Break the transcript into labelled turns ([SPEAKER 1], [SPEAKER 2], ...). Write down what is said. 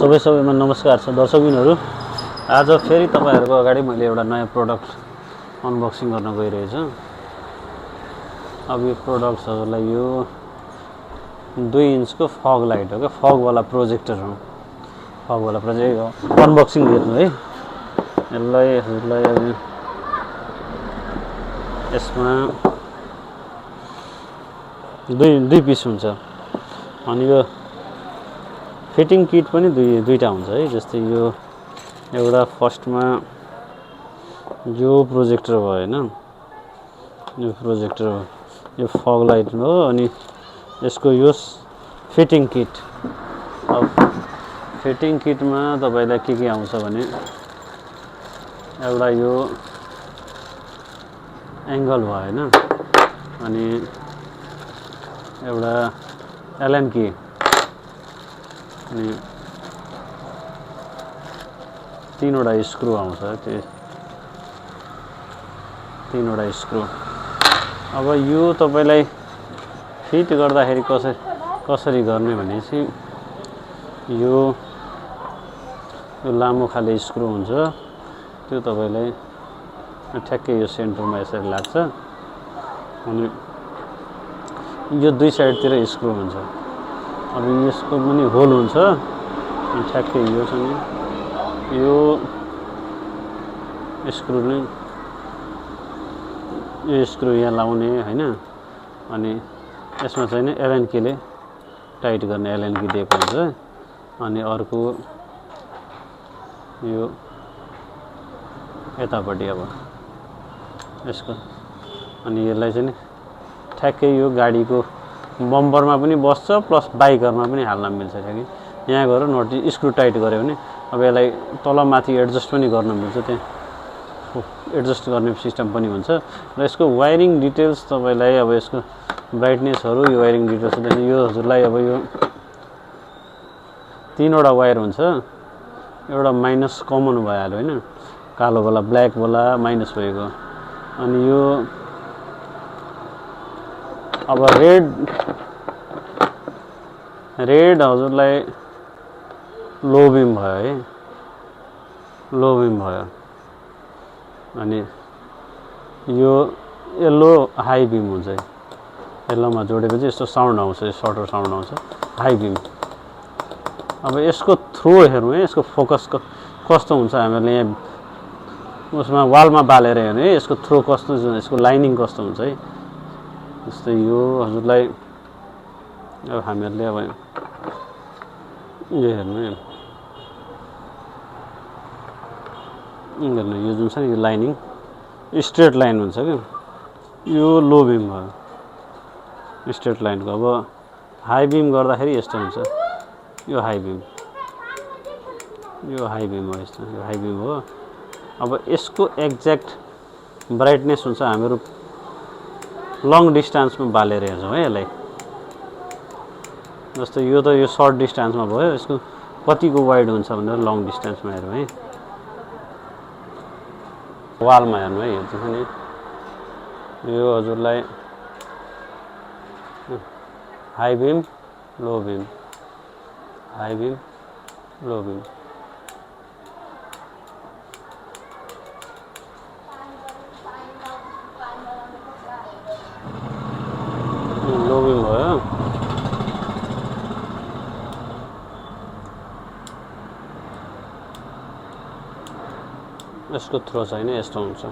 [SPEAKER 1] सबैमा नमस्कार छ दर्शकबिनहरू। आज फेरि तपाईहरुको अगाडि मैले एउटा नयाँ प्रोडक्ट अनबक्सिङ गर्न गइरहेछु। अब यो प्रोडक्ट हजुरलाई यो 2 इन्चको फग लाइट हो के फग वाला प्रोजेक्टर हो। फग वाला प्रोजेक्ट हो अनबक्सिङ हेर्नु है। यसलाई हजुरलाई अब यसमा दुई पिस हुन्छ अनि यो फिटिङ किट पनि दुईटा हुन्छ है। जस्तै यो एउटा फर्स्टमा यो प्रोजेक्टर भयो हैन, यो प्रोजेक्टर हो, यो फग लाइट हो अनि यसको यो फिटिङ किट। अब फिटिङ किटमा तपाईलाई के आउँछ भने एउटा यो एंगल भयो हैन, अनि एउटा एलन की अनि 3 वटा स्क्रु आउँछ। त्यो 3 वटा स्क्रु। अब यो तपाईलाई फिट गर्दाखेरि कसरी गर्ने भनेपछि यो लामो खाले स्क्रु हुन्छ, त्यो तपाईलाई ठ्याक्कै यो सेन्टरमा यसरी लाग्छ अनि यो दुई साइडतिर स्क्रु हुन्छ। अब यसको पनि होल हुन्छ अनि ठ्याक्कै यो छ नि यो स्क्रु नै यो स्क्रु यहाँ लाउने हैन, अनि यसमा चाहिँ नि एलन कीले टाइट गर्ने एलन की दिएको हुन्छ। अनि अर्को यो यतापट्टि अब यसको अनि यसलाई चाहिँ नि ठ्याक्कै यो गाडीको बम्परमा पनि बस्छ प्लस बाइकहरुमा पनि हाल्न मिल्छ। ठ्याक्कै यहाँ गएर नट स्क्रु टाइट गर्यो भने अब यसलाई तल माथि एडजस्ट पनि गर्न मिल्छ, त्यहाँ एडजस्ट गर्ने सिस्टम पनि हुन्छ। र यसको वायरिङ डिटेल्स तपाईलाई अब यसको ब्राइटनेसहरु यो वायरिङ डिटेल्स देखि यो हजुरलाई अब यो 3 वटा वायर हुन्छ। एउटा माइनस कमन भइहाल्यो हैन, कालो वाला ब्ल्याक वाला माइनस भएको। अनि यो अब रेड हजुरलाई लो बिम भयो है, लो बिम भयो। अनि यो येलो हाई बिम हुन्छ। येलोमा जोडेपछि यस्तो साउन्ड आउँछ, सर्टर साउन्ड आउँछ, हाई बिम। अब यसको थ्रो हेर्नु है, यसको फोकस कस्तो हुन्छ हामीले यहाँ उसमा वालमा बालेर हेर्नु है, यसको थ्रो कस्तो हुन्छ, यसको लाइनिङ कस्तो हुन्छ है। जस्तै यो हजुरलाई अब हामीहरूले अब यो हेर्नु है, यो जुन छ नि यो लाइनिङ स्ट्रेट लाइन हुन्छ के, यो लो बिम भयो स्ट्रेट लाइनको। अब हाई बिम गर्दाखेरि यस्तो हुन्छ, यो हाई बिम, यो हाई बिम हो, यस्तो यो हाई बिम हो। अब यसको एक्ज्याक्ट ब्राइटनेस हुन्छ हामीहरू लङ डिस्टेन्समा बालेर हेर्छौँ है यसलाई। जस्तो यो त यो सर्ट डिस्टेन्समा भयो, यसको कतिको वाइड हुन्छ भनेर लङ डिस्टेन्समा हेरौँ है, वालमा हेर्नु है। यो चाहिँ नि यो हजुरलाई हाई बिम लो बिम, हाई बिम लो बिम। लो बिम भयो। यसको थ्रो छैन, यस्तो हुन्छ।